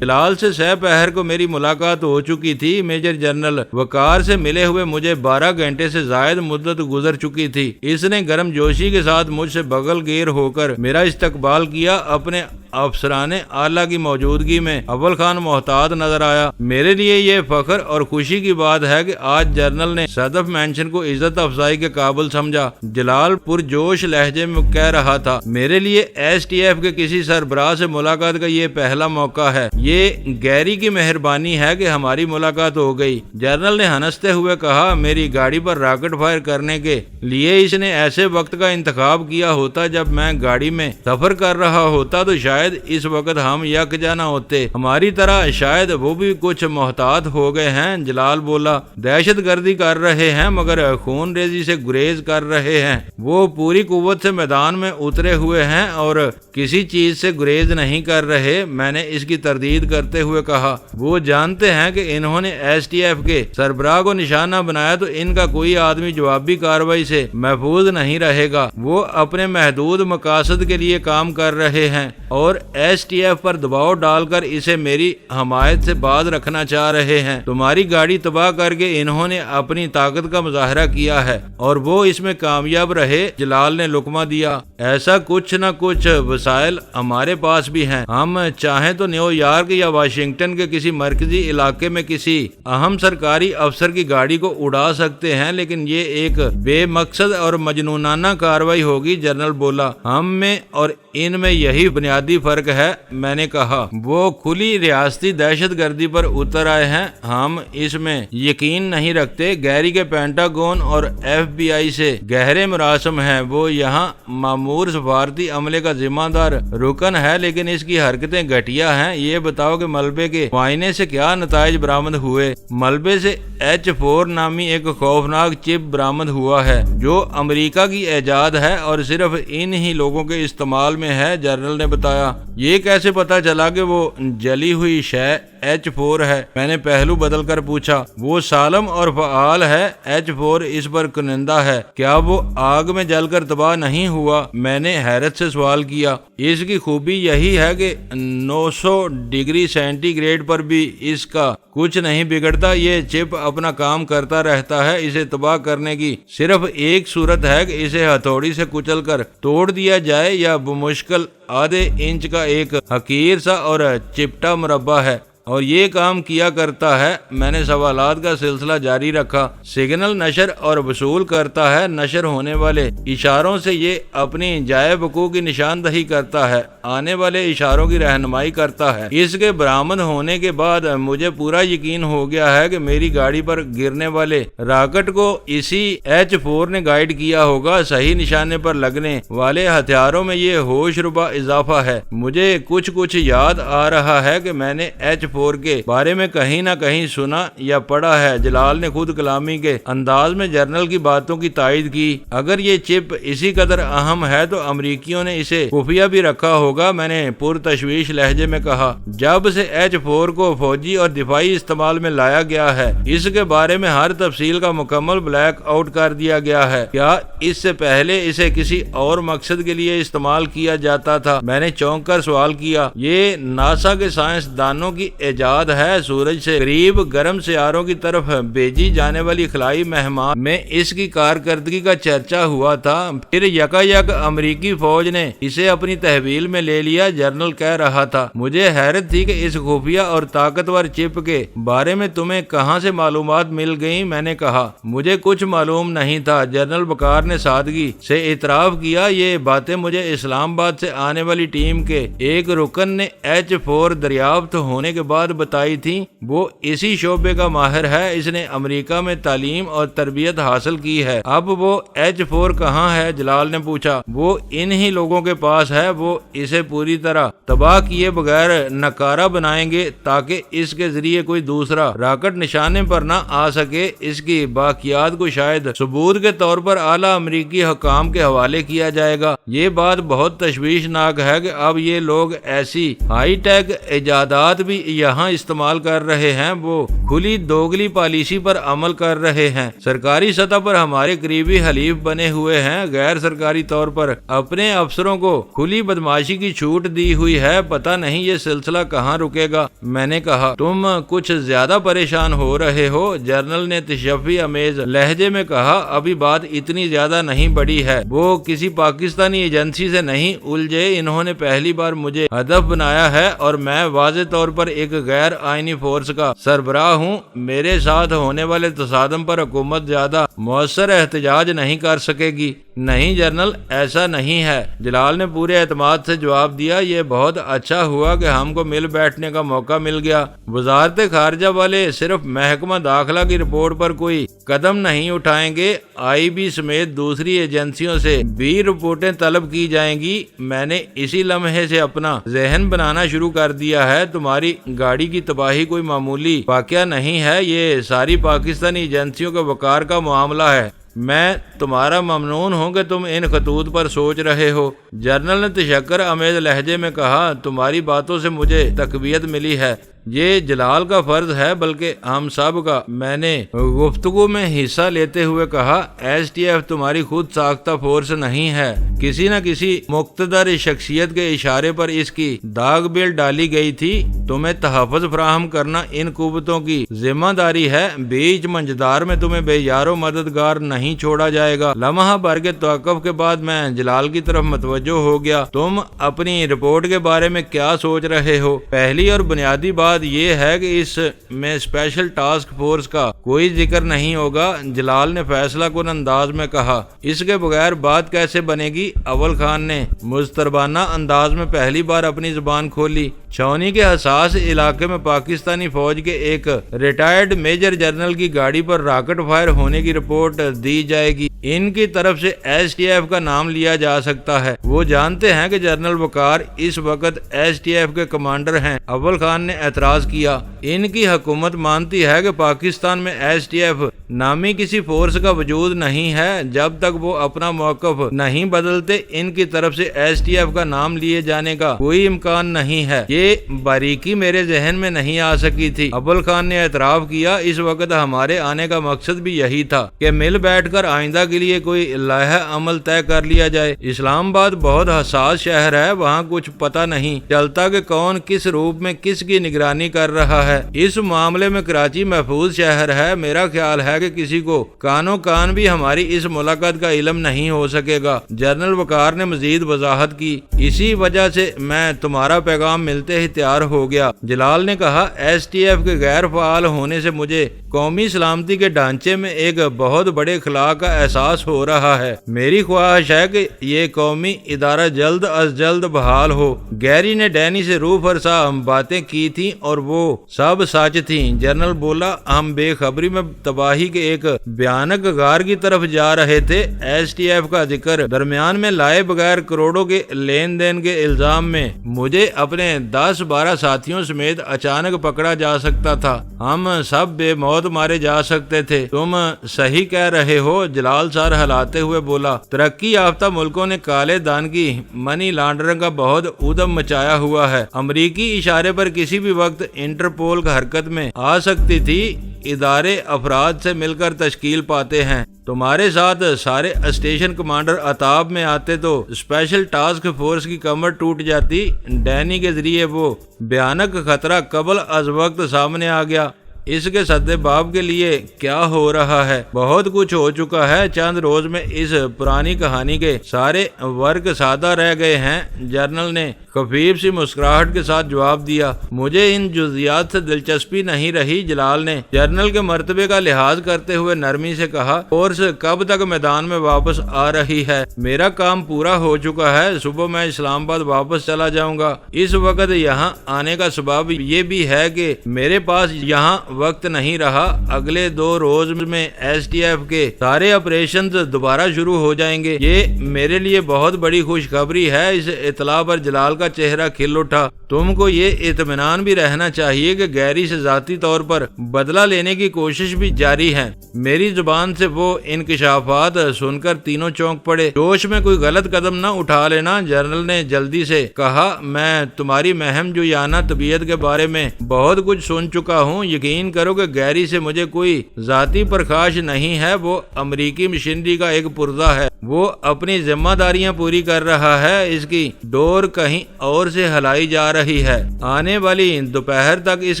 جلال سے سہ پہر کو میری ملاقات ہو چکی تھی۔ میجر جنرل وقار سے ملے ہوئے مجھے 12 گھنٹے سے زائد مدت گزر چکی تھی۔ اس نے گرم جوشی کے ساتھ مجھ سے بغل گیر ہو کر میرا استقبال کیا۔ اپنے افسران اعلیٰ کی موجودگی میں اول خان محتاط نظر آیا۔ میرے لیے یہ فخر اور خوشی کی بات ہے کہ آج جنرل نے صدف مینشن کو عزت افزائی کے قابل سمجھا۔ جلال پرجوش لہجے میں کہہ رہا تھا، میرے لیے ایس ٹی ایف کے کسی سربراہ سے ملاقات کا یہ پہلا موقع ہے۔ یہ گیری کی مہربانی ہے کہ ہماری ملاقات ہو گئی۔ جنرل نے ہنستے ہوئے کہا، میری گاڑی پر راکٹ فائر کرنے کے لیے اس نے ایسے وقت کا انتخاب کیا ہوتا جب میں گاڑی میں سفر کر رہا ہوتا تو شاید اس وقت ہم یکجا نہ ہوتے۔ ہماری طرح شاید وہ بھی کچھ محتاط ہو گئے ہیں۔ جلال بولا، دہشت گردی کر رہے ہیں مگر خون ریزی سے گریز کر رہے ہیں۔ وہ پوری قوت سے میدان میں اترے ہوئے ہیں اور کسی چیز سے گریز نہیں کر رہے۔ میں نے اس کی تردید کرتے ہوئے کہا، وہ جانتے ہیں کہ انہوں نے ایس ٹی ایف کے سربراہ کو نشانہ بنایا تو ان کا کوئی آدمی جوابی کارروائی سے محفوظ نہیں رہے گا۔ وہ اپنے محدود مقاصد کے لیے کام کر رہے ہیں اور ایس ٹی ایف پر دباؤ ڈال کر اسے میری حمایت سے باز رکھنا چاہ رہے ہیں۔ تمہاری گاڑی تباہ کر کے انہوں نے اپنی طاقت کا مظاہرہ کیا ہے اور وہ اس میں کامیاب رہے۔ جلال نے لقمہ دیا، ایسا کچھ نہ کچھ وسائل ہمارے پاس بھی ہیں۔ ہم چاہیں تو نیو یارک یا واشنگٹن کے کسی مرکزی علاقے میں کسی اہم سرکاری افسر کی گاڑی کو اڑا سکتے ہیں، لیکن یہ ایک بے مقصد اور مجنونانہ کارروائی ہوگی۔ جنرل بولا، ہم میں اور ان میں یہی بنیادی فرق ہے۔ میں نے کہا، وہ کھلی ریاستی دہشت گردی پر اتر آئے ہیں، ہم اس میں یقین نہیں رکھتے۔ گیری کے پینٹاگون اور ایف بی آئی سے گہرے مراسم ہیں۔ وہ یہاں معمور سفارتی عملے کا ذمہ دار رکن ہے، لیکن اس کی حرکتیں گھٹیا ہیں۔ یہ بتاؤ کہ ملبے کے معائنے سے کیا نتائج برآمد ہوئے؟ ملبے سے H4 نامی ایک خوفناک چپ برآمد ہوا ہے جو امریکہ کی ایجاد ہے اور صرف ان ہی لوگوں کے استعمال میں ہے۔ جنرل نے بتایا، یہ کیسے پتا چلا کہ وہ جلی ہوئی شے H4 ہے؟ میں نے پہلو بدل کر پوچھا۔ وہ سالم اور فعال ہے۔ H4 اس پر کنندہ ہے۔ کیا وہ آگ میں جل کر تباہ نہیں ہوا؟ میں نے حیرت سے سوال کیا۔ اس کی خوبی یہی ہے کہ 900 ڈگری سینٹی گریڈ پر بھی اس کا کچھ نہیں بگڑتا۔ یہ چپ اپنا کام کرتا رہتا ہے۔ اسے تباہ کرنے کی صرف ایک صورت ہے کہ اسے ہتھوڑی سے کچل کر توڑ دیا جائے یا بمشکل آدھے انچ کا ایک حقیر سا اور چپٹا مربع ہے، اور یہ کام کیا کرتا ہے۔ میں نے سوالات کا سلسلہ جاری رکھا۔ سگنل نشر اور وصول کرتا ہے۔ نشر ہونے والے اشاروں سے یہ اپنی جائے وقوع کی نشاندہی کرتا ہے، آنے والے اشاروں کی رہنمائی کرتا ہے۔ اس کے برآمد ہونے کے بعد مجھے پورا یقین ہو گیا ہے کہ میری گاڑی پر گرنے والے راکٹ کو اسی H4 نے گائیڈ کیا ہوگا۔ صحیح نشانے پر لگنے والے ہتھیاروں میں یہ ہوش ربا اضافہ ہے۔ مجھے کچھ یاد آ رہا ہے کہ میں نے H4 کے بارے میں کہیں نہ کہیں سنا یا پڑھا ہے۔ جلال نے خود کلامی کے انداز میں جنرل کی باتوں کی تائید کی۔ اگر یہ چپ اسی قدر اہم ہے تو امریکیوں نے اسے خفیہ بھی رکھا ہوگا، میں نے پرتشویش لہجے میں کہا۔ جب سے H4 کو فوجی اور دفاعی استعمال میں لایا گیا ہے، اس کے بارے میں ہر تفصیل کا مکمل بلیک آؤٹ کر دیا گیا ہے۔ کیا اس سے پہلے اسے کسی اور مقصد کے لیے استعمال کیا جاتا تھا؟ میں نے چونک کر سوال کیا۔ یہ ناسا کے سائنسدانوں کی ایجاد ہے۔ سورج سے قریب گرم سیاروں کی طرف بھیجی جانے والی خلائی مہمان میں اس کی کارکردگی کا چرچا ہوا تھا، پھر یکایک امریکی فوج نے اسے اپنی تحویل میں لے لیا۔ جنرل کہہ رہا تھا، مجھے حیرت تھی کہ اس خفیہ اور طاقتور چپ کے بارے میں تمہیں کہاں سے معلومات مل گئیں؟ میں نے کہا، مجھے کچھ معلوم نہیں تھا۔ جنرل وقار نے سادگی سے اعتراف کیا، یہ باتیں مجھے اسلام آباد سے آنے والی ٹیم کے ایک رکن نے H4 دریافت ہونے کے بعد بتائی تھی۔ وہ اسی شعبے کا ماہر ہے، اس نے امریکہ میں تعلیم اور تربیت حاصل کی ہے۔ اب وہ H4 کہاں ہے؟ جلال نے پوچھا۔ وہ انہی لوگوں کے پاس ہے۔ وہ اسے پوری طرح تباہ کیے بغیر ناکارہ بنائیں گے تاکہ اس کے ذریعے کوئی دوسرا راکٹ نشانے پر نہ آ سکے۔ اس کی باقیات کو شاید ثبوت کے طور پر اعلیٰ امریکی حکام کے حوالے کیا جائے گا۔ یہ بات بہت تشویشناک ہے کہ اب یہ لوگ ایسی ہائی ٹیک ایجادات بھی یہاں استعمال کر رہے ہیں وہ کھلی دوگلی پالیسی پر عمل کر رہے ہیں۔ سرکاری سطح پر ہمارے قریبی حلیف بنے ہوئے ہیں، غیر سرکاری طور پر اپنے افسروں کو کھلی بدماشی کی چھوٹ دی ہوئی ہے۔ پتہ نہیں یہ سلسلہ کہاں رکے گا۔ میں نے کہا تم کچھ زیادہ پریشان ہو رہے ہو۔ جنرل نے تشفی امیز لہجے میں کہا ابھی بات اتنی زیادہ نہیں بڑی ہے، وہ کسی پاکستانی ایجنسی سے نہیں الجھے، انہوں نے پہلی بار مجھے ہدف بنایا ہے اور میں واضح طور پر ایک غیر آئینی فورس کا سربراہ ہوں۔ میرے ساتھ ہونے والے تصادم پر حکومت زیادہ مؤثر احتجاج نہیں کر سکے گی۔ نہیں جنرل، ایسا نہیں ہے، جلال نے پورے اعتماد سے جواب دیا۔ یہ بہت اچھا ہوا کہ ہم کو مل بیٹھنے کا موقع مل گیا۔ وزارت خارجہ والے صرف محکمہ داخلہ کی رپورٹ پر کوئی قدم نہیں اٹھائیں گے، آئی بی سمیت دوسری ایجنسیوں سے بھی رپورٹیں طلب کی جائیں گی۔ میں نے اسی لمحے سے اپنا ذہن بنانا شروع کر دیا ہے۔ تمہاری گاڑی کی تباہی کوئی معمولی واقعہ نہیں ہے، یہ ساری پاکستانی ایجنسیوں کے وقار کا معاملہ ہے۔ میں تمہارا ممنون ہوں کہ تم ان خطوط پر سوچ رہے ہو۔ جنرل نے تشکر امیز لہجے میں کہا تمہاری باتوں سے مجھے تقویت ملی ہے، یہ جلال کا فرض ہے بلکہ ہم سب کا۔ میں نے گفتگو میں حصہ لیتے ہوئے کہا ایس ٹی ایف تمہاری خود ساختہ فورس نہیں ہے، کسی نہ کسی مقتدر شخصیت کے اشارے پر اس کی داغ بیل ڈالی گئی تھی۔ تمہیں تحفظ فراہم کرنا ان قوتوں کی ذمہ داری ہے، بیچ منجدار میں تمہیں بے یار و مددگار نہیں چھوڑا جائے گا۔ لمحہ بھر کے توقف کے بعد میں جلال کی طرف متوجہ ہو گیا۔ تم اپنی رپورٹ کے بارے میں کیا سوچ رہے ہو؟ پہلی اور بنیادی بات یہ ہے کہ اس میں اسپیشل ٹاسک فورس کا کوئی ذکر نہیں ہوگا، جلال نے فیصلہ کن انداز میں کہا۔ اس کے بغیر بات کیسے بنے گی؟ اول خان نے مضطربانہ انداز میں پہلی بار اپنی زبان کھولی۔ چھاونی کے حساس علاقے میں پاکستانی فوج کے ایک ریٹائرڈ میجر جنرل کی گاڑی پر راکٹ فائر ہونے کی رپورٹ دی جائے گی۔ ان کی طرف سے ایس ٹی ایف کا نام لیا جا سکتا ہے۔ وہ جانتے ہیں کہ جنرل وقار اس وقت ایس ٹی ایف کے کمانڈر ہیں۔ اول خان نے اعتراض کیا۔ ان کی حکومت مانتی ہے کہ پاکستان میں ایس ٹی ایف نامی کسی فورس کا وجود نہیں ہے۔ جب تک وہ اپنا موقف نہیں بدلتے ان کی طرف سے ایس ٹی ایف کا نام لیے جانے کا کوئی امکان نہیں ہے۔ یہ باریکی میرے ذہن میں نہیں آ سکی تھی۔ اول خان نے اعتراف کیا۔ اس وقت ہمارے آنے کا مقصد بھی یہی تھا کہ مل بیٹھ کر آئندہ کے لیے کوئی لائحہ عمل طے کر لیا جائے۔ اسلام آباد بہت حساس شہر ہے، وہاں کچھ پتہ نہیں چلتا کہ کون کس روپ میں کس کی نگرانی کر رہا ہے۔ اس معاملے میں کراچی محفوظ شہر ہے۔ میرا خیال ہے کہ کسی کو کانوں کان بھی ہماری اس ملاقات کا علم نہیں ہو سکے گا۔ جنرل وقار نے مزید وضاحت کی۔ اسی وجہ سے میں تمہارا پیغام ملتے ہی تیار ہو گیا۔ جلال نے کہا ایس ٹی ایف کے غیر فعال ہونے سے مجھے قومی سلامتی کے ڈھانچے میں ایک بہت بڑے خلا کا احساس ہو رہا ہے۔ میری خواہش ہے کہ یہ قومی ادارہ جلد از جلد بحال ہو۔ گیری نے ڈینی سے روح فرسا باتیں کی تھیں اور وہ سب سچ تھیں۔ جنرل بولا ہم بے خبری میں تباہی کے ایک بھیانک غار کی طرف جا رہے تھے۔ ایس ٹی ایف کا ذکر درمیان میں لائے بغیر کروڑوں کے لین دین کے الزام میں مجھے اپنے 10-12 ساتھیوں سمیت اچانک پکڑا جا سکتا تھا۔ ہم سب بے موت مارے جا سکتے تھے۔ تم صحیح کہہ رہے ہو، جلال سر ہلاتے ہوئے بولا۔ ترقی یافتہ ملکوں نے کالے دھن کی منی لانڈرنگ کا بہت ادھم مچایا ہوا ہے۔ امریکی اشارے پر کسی بھی وقت انٹرپول حرکت میں آ سکتی تھی۔ ادارے افراد سے مل کر تشکیل پاتے ہیں۔ تمہارے ساتھ سارے اسٹیشن کمانڈر عطاب میں آتے تو اسپیشل ٹاسک فورس کی کمر ٹوٹ جاتی۔ ڈینی کے ذریعے وہ بھیانک خطرہ قبل از وقت سامنے آ گیا۔ اس کے سدے باب کے لیے کیا ہو رہا ہے؟ بہت کچھ ہو چکا ہے۔ چند روز میں اس پرانی کہانی کے سارے ورق سادہ رہ گئے ہیں۔ جنرل نے خفیف سی مسکراہٹ کے ساتھ جواب دیا۔ مجھے ان جزیات سے دلچسپی نہیں رہی۔ جلال نے جنرل کے مرتبے کا لحاظ کرتے ہوئے نرمی سے کہا فورس کب تک میدان میں واپس آ رہی ہے؟ میرا کام پورا ہو چکا ہے، صبح میں اسلام آباد واپس چلا جاؤں گا۔ اس وقت یہاں آنے کا سبب یہ بھی ہے کہ میرے پاس یہاں وقت نہیں رہا۔ اگلے 2 روز میں ایس ٹی ایف کے سارے آپریشنز دوبارہ شروع ہو جائیں گے۔ یہ میرے لیے بہت بڑی خوشخبری ہے۔ اس اطلاع پر جلال کا چہرہ کھل اٹھا۔ تم کو یہ اطمینان بھی رہنا چاہیے کہ گیری سے ذاتی طور پر بدلہ لینے کی کوشش بھی جاری ہے۔ میری زبان سے وہ انکشافات سن کر تینوں چونک پڑے۔ جوش میں کوئی غلط قدم نہ اٹھا لینا، جنرل نے جلدی سے کہا۔ میں تمہاری مہم جویانہ طبیعت کے بارے میں بہت کچھ سن چکا ہوں۔ یقین کرو کہ گیری سے مجھے کوئی ذاتی پرخاش نہیں ہے۔ وہ امریکی مشینری کا ایک پرزہ ہے۔ وہ اپنی ذمہ داریاں پوری کر رہا ہے۔ اس کی ڈور کہیں اور سے ہلائی جا رہی ہے۔ آنے والی دوپہر تک اس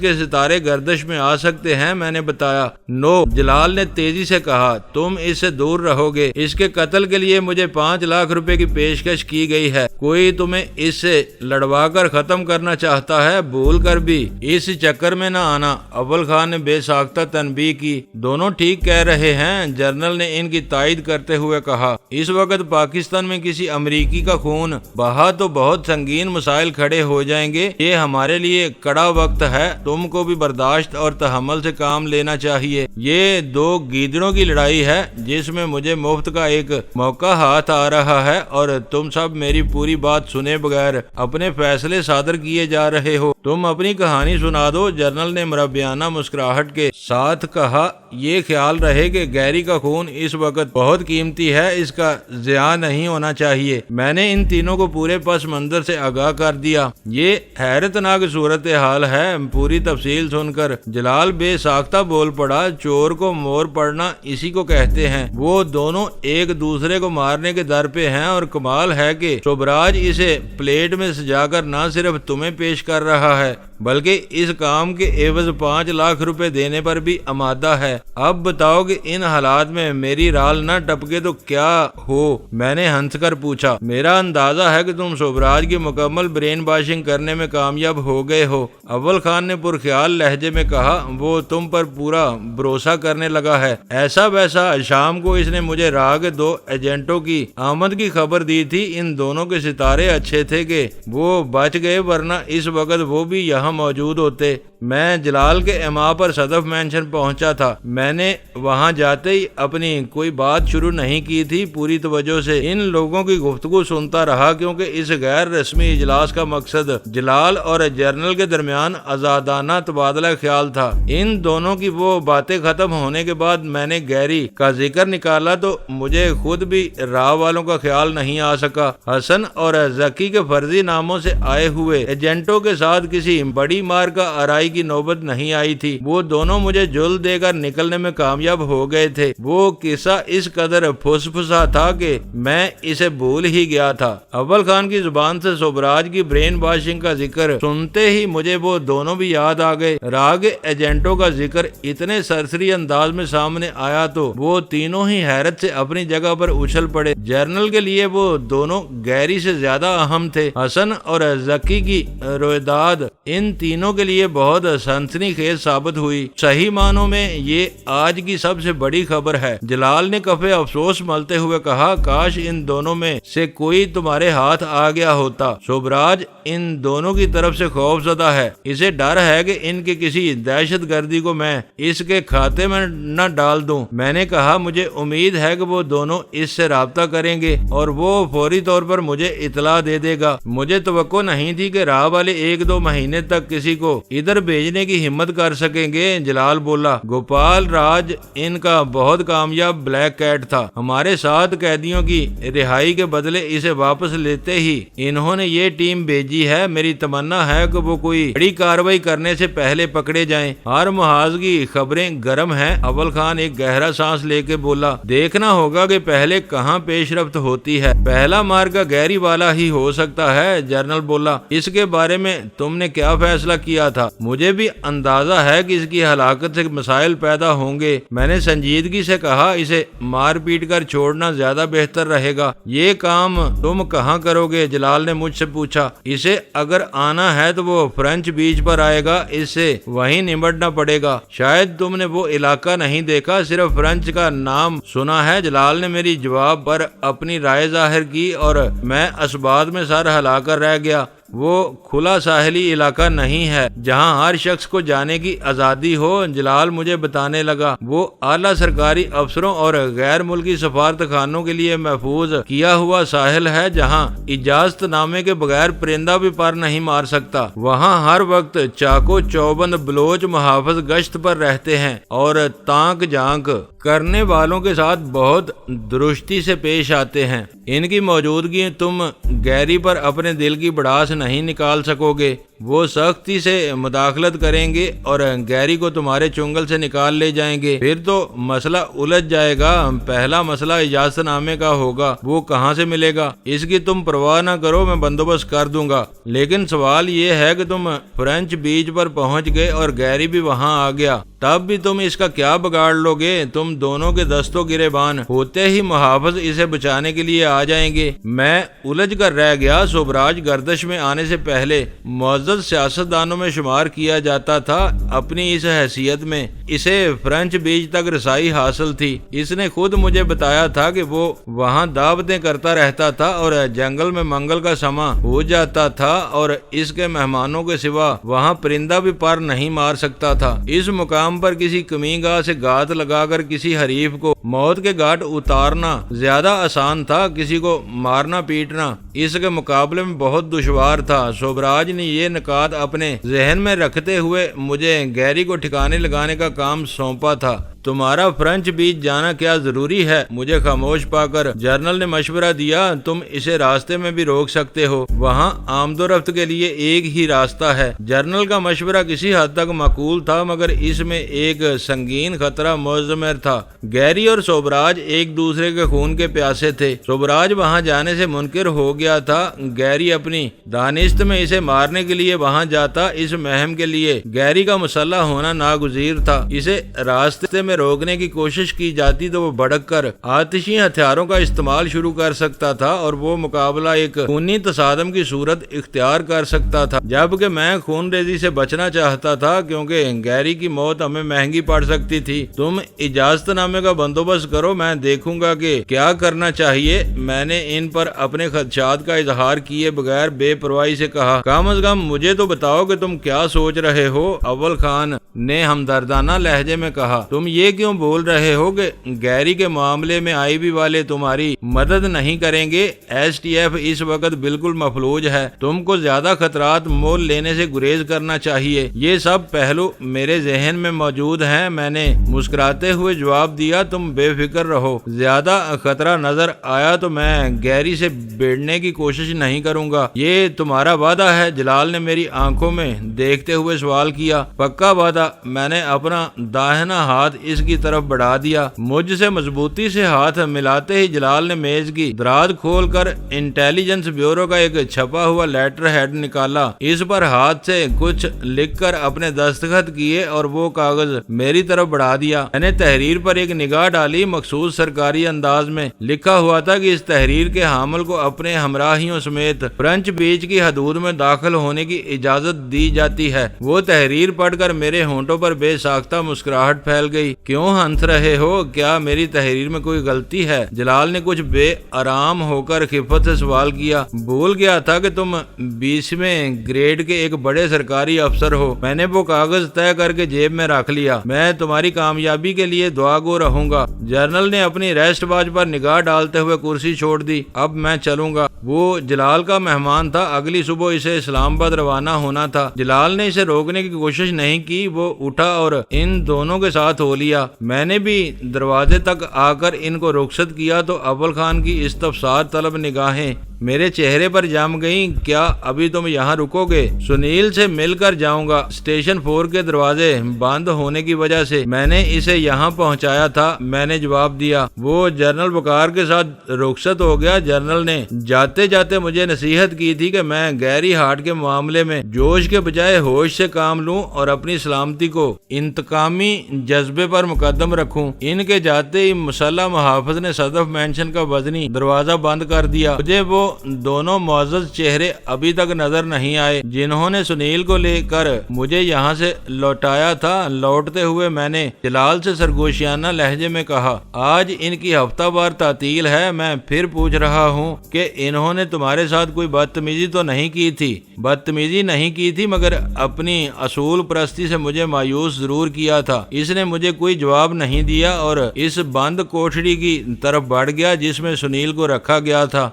کے ستارے گردش میں آ سکتے ہیں، میں نے بتایا۔ نو، جلال نے تیزی سے کہا، تم اس سے دور رہو گے۔ اس کے قتل کے لیے مجھے 5 لاکھ روپے کی پیشکش کی گئی ہے۔ کوئی تمہیں اس سے لڑوا کر ختم کرنا چاہتا ہے، بھول کر بھی اس چکر میں نہ آنا۔ اول خان نے بے ساختہ تنبیہ کی۔ دونوں ٹھیک کہہ رہے ہیں، جنرل نے ان کی تائید کرتے ہوئے کہا۔ اس وقت پاکستان میں کسی امریکی کا خون بہا تو بہت سنگین مسائل کھڑے ہو جائیں گے۔ یہ ہمارے لیے کڑا وقت ہے۔ تم کو بھی برداشت اور تحمل سے کام لینا چاہیے۔ یہ 2 گیدڑوں کی لڑائی ہے جس میں مجھے مفت کا ایک موقع ہاتھ آ رہا ہے، اور تم سب میری پوری بات سنے بغیر اپنے فیصلے صادر کیے جا رہے ہو۔ تم اپنی کہانی سنا دو، جنرل نے مربیانہ مسکراہٹ کے ساتھ کہا۔ یہ خیال رہے کہ گیری کا خون اس وقت بہت قیمتی ہے، اس کا ضیاع نہیں ہونا چاہیے۔ میں نے ان تینوں کو پورے پس منظر سے آگاہ کر دیا۔ یہ حیرتناک صورتحال ہے۔ پوری تفصیل سن کر جلال بے ساختہ بول پڑا۔ چور کو مور پڑنا اسی کو کہتے ہیں۔ وہ دونوں ایک دوسرے کو مارنے کے در پہ ہیں، اور کمال ہے کہ شبراج اسے پلیٹ میں سجا کر نہ صرف تمہیں پیش کر رہا ہے بلکہ اس کام کے عوض 5 لاکھ روپے دینے پر بھی آمادہ ہے۔ اب بتاؤ کہ ان حالات میں میری رال نہ ٹپکے تو کیا ہو؟ میں نے ہنس کر پوچھا۔ میرا اندازہ ہے کہ تم شبراج کی مکمل برین واشنگ کرنے میں کامیاب ہو گئے ہو، اول خان نے پرخیال لہجے میں کہا۔ وہ تم پر پورا بھروسہ کرنے لگا ہے۔ ایسا ویسا شام کو اس نے مجھے راہ کے 2 ایجنٹوں کی آمد کی خبر دی تھی۔ ان دونوں کے ستارے اچھے تھے کہ وہ بچ گئے، ورنہ اس وقت وہ بھی یہاں موجود ہوتے۔ میں جلال کے اما پر صدف مینشن پہنچا تھا۔ میں نے وہاں جاتے ہی اپنی کوئی بات شروع نہیں کی تھی، پوری توجہ سے ان لوگوں کی گفتگو سنتا رہا، کیونکہ اس غیر رسمی اجلاس کا مقصد جلال اور جنرل کے درمیان آزادانہ تبادلہ خیال تھا۔ ان دونوں کی وہ باتیں ختم ہونے کے بعد میں نے گیری کا ذکر نکالا تو مجھے خود بھی راہ والوں کا خیال نہیں آ سکا۔ حسن اور ذکی کے فرضی ناموں سے آئے ہوئے ایجنٹوں کے ساتھ کسی بڑی مار کا آرائی کی نوبت نہیں آئی تھی۔ وہ دونوں مجھے جل دے کر نکلنے میں کامیاب ہو گئے تھے۔ وہ قصہ اس قدر پھس پھسا تھا کہ میں اسے بھول ہی گیا تھا۔ اول خان کی زبان سے شبراج کی برین واشنگ کا ذکر سنتے ہی مجھے وہ دونوں بھی یاد آ گئے۔ راگ ایجنٹوں کا ذکر اتنے سرسری انداز میں سامنے آیا تو وہ تینوں ہی حیرت سے اپنی جگہ پر اچھل پڑے۔ جنرل کے لیے وہ دونوں گیری سے زیادہ اہم تھے۔ حسن اور ذکی کی رویداد ان تینوں کے لیے بہت سنسنی خیز ثابت ہوئی۔ صحیح معنوں میں یہ آج کی سب سے بڑی خبر ہے۔ جلال نے کفے افسوس ملتے ہوئے کہا، کاش ان دونوں میں سے کوئی تمہارے ہاتھ آ گیا ہوتا۔ شبراج ان دونوں کی طرف سے خوف زدہ ہے۔ اسے ڈر ہے کہ ان کی کسی دہشت گردی کو میں اس کے کھاتے میں نہ ڈال دوں۔ میں نے کہا، مجھے امید ہے کہ وہ دونوں اس سے رابطہ کریں گے اور وہ فوری طور پر مجھے اطلاع دے دے گا۔ مجھے توقع نہیں تھی کہ راہ والے 1-2 مہینے تک کسی کو ادھر بھیجنے کی ہمت کر سکیں گے۔ جلال بولا، گوپال راج ان کا بہت کامیاب بلیک کیٹ تھا۔ ہمارے 7 قیدیوں کی رہائی کے بدلے اسے واپس لیتے ہی انہوں نے یہ ٹیم بھیجی ہے۔ میری تمنا ہے کہ وہ کوئی بڑی کارروائی کرنے سے پہلے پکڑے جائیں۔ ہر محاذ کی خبریں گرم ہیں۔ اول خان ایک گہرا سانس لے کے بولا، دیکھنا ہوگا کہ پہلے کہاں پیش رفت ہوتی ہے۔ پہلا مارکا گیری والا ہی ہو سکتا ہے، جنرل بولا۔ اس کے بارے میں تم نے کیا فیصلہ کیا تھا؟ مجھے بھی اندازہ ہے کہ اس کی ہلاکت سے مسائل پیدا ہوں گے۔ میں نے سنجیدگی سے کہا، اسے مار پیٹ کر چھوڑنا زیادہ بہتر رہے گا۔ یہ کام تم کہاں کرو گے؟ جلال نے مجھ سے پوچھا۔ اسے اگر آنا ہے تو وہ فرینچ بیچ پر آئے گا، اس سے وہیں نمٹنا پڑے گا۔ شاید تم نے وہ علاقہ نہیں دیکھا، صرف فرینچ کا نام سنا ہے۔ جلال نے میری جواب پر اپنی رائے ظاہر کی اور میں اسبات میں سر ہلا کر رہ گیا۔ وہ کھلا ساحلی علاقہ نہیں ہے جہاں ہر شخص کو جانے کی آزادی ہو۔ جلال مجھے بتانے لگا وہ اعلیٰ سرکاری افسروں اور غیر ملکی سفارت خانوں کے لیے محفوظ کیا ہوا ساحل ہے جہاں اجازت نامے کے بغیر پرندہ بھی پر نہیں مار سکتا۔ وہاں ہر وقت چاقو چوبند بلوچ محافظ گشت پر رہتے ہیں اور تانک جھانک کرنے والوں کے ساتھ بہت درستی سے پیش آتے ہیں۔ ان کی موجودگی تم گیری پر اپنے دل کی بڑاس نہیں نکال سکو گے۔ وہ سختی سے مداخلت کریں گے اور گیری کو تمہارے چنگل سے نکال لے جائیں گے۔ پھر تو مسئلہ الجھ جائے گا۔ پہلا مسئلہ اجازت نامے کا ہوگا، وہ کہاں سے ملے گا؟ اس کی تم پرواہ نہ کرو، میں بندوبست کر دوں گا۔ لیکن سوال یہ ہے کہ تم فرینچ بیچ پر پہنچ گئے اور گیری بھی وہاں آ گیا، تب بھی تم اس کا کیا بگاڑ لو گے؟ تم دونوں کے دستوں گریبان ہوتے ہی محافظ اسے بچانے کے لیے آ جائیں گے۔ میں الجھ کر رہ گیا۔ سوبراج گردش میں آنے سے پہلے معزز سیاستدانوں میں شمار کیا جاتا تھا۔ اپنی اس حیثیت میں اسے فرینچ بیچ تک رسائی حاصل تھی۔ اس نے خود مجھے بتایا تھا کہ وہ وہاں دعوتیں کرتا رہتا تھا اور جنگل میں منگل کا سماں ہو جاتا تھا اور اس کے مہمانوں کے سوا وہاں پرندہ بھی پر نہیں مار سکتا تھا۔ اس مقام پر کسی کمی گاہ سے گھات لگا کر کسی حریف کو موت کے گھاٹ اتارنا زیادہ آسان تھا، کسی کو مارنا پیٹنا اس کے مقابلے میں بہت دشوار تھا۔ سوبراج نے یہ نکات اپنے ذہن میں رکھتے ہوئے مجھے گیری کو ٹھکانے لگانے کا کام سونپا تھا۔ تمہارا فرینچ بیچ جانا کیا ضروری ہے؟ مجھے خاموش پا کر جنرل نے مشورہ دیا، تم اسے راستے میں بھی روک سکتے ہو، وہاں آمد و رفت کے لیے ایک ہی راستہ ہے۔ جنرل کا مشورہ کسی حد تک معقول تھا، مگر اس میں ایک سنگین خطرہ مضمر تھا۔ گیری اور سوبراج ایک دوسرے کے خون کے پیاسے تھے۔ سوبراج وہاں جانے سے منکر ہو گیا تھا۔ گیری اپنی دانست میں اسے مارنے کے لیے وہاں جاتا۔ اس مہم کے لیے گیری کا مسلح ہونا ناگزیر تھا۔ اسے راستے میں روکنے کی کوشش کی جاتی تو وہ بھڑک کر آتشی ہتھیاروں کا استعمال شروع کر سکتا تھا اور وہ مقابلہ ایک خونی تصادم کی صورت اختیار کر سکتا تھا، جبکہ میں خون ریزی سے بچنا چاہتا تھا کیونکہ گیری کی موت ہمیں مہنگی پڑ سکتی تھی۔ تم اجازت نامے کا بندوبست کرو، میں دیکھوں گا کہ کیا کرنا چاہیے۔ میں نے ان پر اپنے خدشات کا اظہار کیے بغیر بے پرواہی سے کہا، کم از کم مجھے تو بتاؤ کہ تم کیا سوچ رہے ہو۔ اول خان نے ہمدردانہ لہجے میں کہا، تم یہ کیوں بول رہے ہو کہ گیری کے معاملے میں آئی بی والے تمہاری مدد نہیں کریں گے؟ ایس ٹی ایف اس وقت بالکل مفلوج ہے، تم کو زیادہ خطرات مول لینے سے گریز کرنا چاہیے۔ یہ سب پہلو میرے ذہن میں موجود ہیں۔ میں نے مسکراتے ہوئے جواب دیا، تم بے فکر رہو، زیادہ خطرہ نظر آیا تو میں گیری سے بیڑنے کی کوشش نہیں کروں گا۔ یہ تمہارا وعدہ ہے؟ جلال نے میری آنکھوں میں دیکھتے ہوئے سوال کیا۔ پکا وعدہ۔ میں نے اپنا داہنا ہاتھ اس کی طرف بڑھا دیا۔ مجھ سے مضبوطی سے ہاتھ ملاتے ہی جلال نے میز کی دراز کھول کر انٹیلیجنس بیورو کا ایک چھپا ہوا لیٹر ہیڈ نکالا۔ اس پر ہاتھ سے کچھ لکھ کر اپنے دستخط کیے اور وہ کاغذ میری طرف بڑھا دیا۔ میں نے تحریر پر ایک نگاہ ڈالی۔ مخصوص سرکاری انداز میں لکھا ہوا تھا کہ اس تحریر کے حامل کو اپنے ہمراہیوں سمیت فرینچ بیچ کی حدود میں داخل ہونے کی اجازت دی جاتی ہے۔ وہ تحریر پڑھ کر میرے ہونٹوں پر بے ساختہ مسکراہٹ پھیل گئی۔ کیوں ہنس رہے ہو؟ کیا میری تحریر میں کوئی غلطی ہے؟ جلال نے کچھ بے آرام ہو کر خفت سے سوال کیا۔ بھول گیا تھا کہ تم 20ویں گریڈ کے ایک بڑے سرکاری افسر ہو۔ میں نے وہ کاغذ طے کر کے جیب میں رکھ لیا۔ میں تمہاری کامیابی کے لیے دعا گو رہوں گا۔ جنرل نے اپنی ریسٹ واچ پر نگاہ ڈالتے ہوئے کرسی چھوڑ دی۔ اب میں چلوں گا۔ وہ جلال کا مہمان تھا، اگلی صبح اسے اسلام آباد روانہ ہونا تھا۔ جلال نے اسے روکنے کی کوشش نہیں کی، وہ اٹھا اور ان دونوں کے ساتھ ہو لیا۔ میں نے بھی دروازے تک آ کر ان کو رخصت کیا تو اول خان کی استفسار طلب نگاہیں میرے چہرے پر جم گئیں۔ کیا ابھی تم یہاں رکو گے؟ سنیل سے مل کر جاؤں گا۔ اسٹیشن 4 کے دروازے بند ہونے کی وجہ سے میں نے اسے یہاں پہنچایا تھا، میں نے جواب دیا۔ وہ جنرل وقار کے ساتھ رخصت ہو گیا۔ جنرل نے جاتے جاتے مجھے نصیحت کی تھی کہ میں گیری ہارٹ کے معاملے میں جوش کے بجائے ہوش سے کام لوں اور اپنی سلامتی کو انتقامی جذبے پر پر مقدم رکھوں۔ ان کے جاتے ہی مسلح محافظ نے صدف مینشن کا وزنی دروازہ بند کر دیا۔ مجھے وہ دونوں معزز چہرے ابھی تک نظر نہیں آئے جنہوں نے سنیل کو لے کر مجھے یہاں سے لوٹایا تھا۔ لوٹتے ہوئے میں نے جلال سے سرگوشیانہ لہجے میں کہا، آج ان کی ہفتہ وار تعطیل ہے، میں پھر پوچھ رہا ہوں کہ انہوں نے تمہارے ساتھ کوئی بدتمیزی تو نہیں کی تھی؟ بدتمیزی نہیں کی تھی، مگر اپنی اصول پرستی سے مجھے مایوس ضرور کیا تھا۔ اس نے مجھے کوئی جواب نہیں دیا اور اس بند کوٹھڑی کی طرف بڑھ گیا جس میں سنیل کو رکھا گیا تھا۔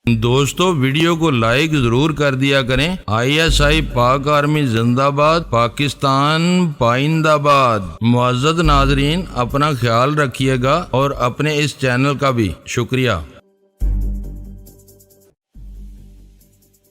دوستو ویڈیو کو لائک ضرور کر دیا کریں۔ ISI پاک آرمی زندہ باد، پاکستان پائندہ باد۔ معزز ناظرین، اپنا خیال رکھیے گا اور اپنے اس چینل کا بھی شکریہ۔